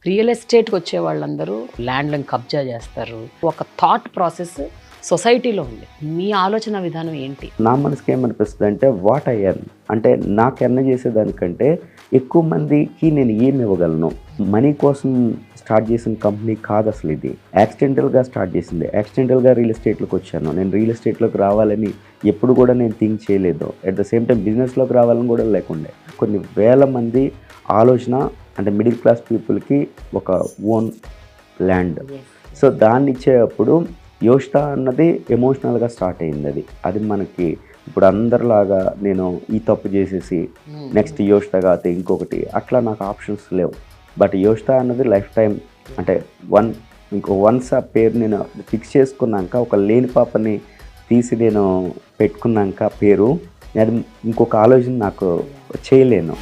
Real ఎస్టేట్కి వచ్చే వాళ్ళందరూ ల్యాండ్లను కబ్జా చేస్తారు. ఒక థాట్ ప్రాసెస్ సొసైటీలో ఉంది. మీ ఆలోచన విధానం ఏంటి? నా మనసుకి ఏమనిపిస్తుంది అంటే వాట్ ఐ ఎర్న్, అంటే నాకు ఎర్న్ చేసేదానికంటే ఎక్కువ మందికి నేను ఏమి ఇవ్వగలను. మనీ కోసం స్టార్ట్ చేసిన కంపెనీ కాదు అసలు ఇది. యాక్సిడెంటల్గా స్టార్ట్ చేసింది. యాక్సిడెంటల్గా రియల్ ఎస్టేట్లోకి వచ్చాను. నేను రియల్ ఎస్టేట్లోకి రావాలని ఎప్పుడు కూడా నేను థింక్ చేయలేదు. అట్ ద సేమ్ టైం బిజినెస్లోకి రావాలని కూడా లేకుండే. కొన్ని వేల మంది ఆలోచన అంటే మిడిల్ క్లాస్ పీపుల్కి ఒక ఓన్ ల్యాండ్. సో దాన్ని ఇచ్చేటప్పుడు యోష్తా అన్నది ఎమోషనల్గా స్టార్ట్ అయింది. అది మనకి ఇప్పుడు అందరిలాగా నేను ఈ తప్పు చేసేసి నెక్స్ట్ యోష్తా కాకపోతే ఇంకొకటి అట్లా నాకు ఆప్షన్స్ లేవు. బట్ యోష్తా అన్నది లైఫ్ టైం అంటే వన్స్ ఆ పేరు నేను ఫిక్స్ చేసుకున్నాక, ఒక లేని పాపని తీసి నేను పెట్టుకున్నాక పేరు, అది ఇంకొక ఆలోచన నాకు చేయలేను.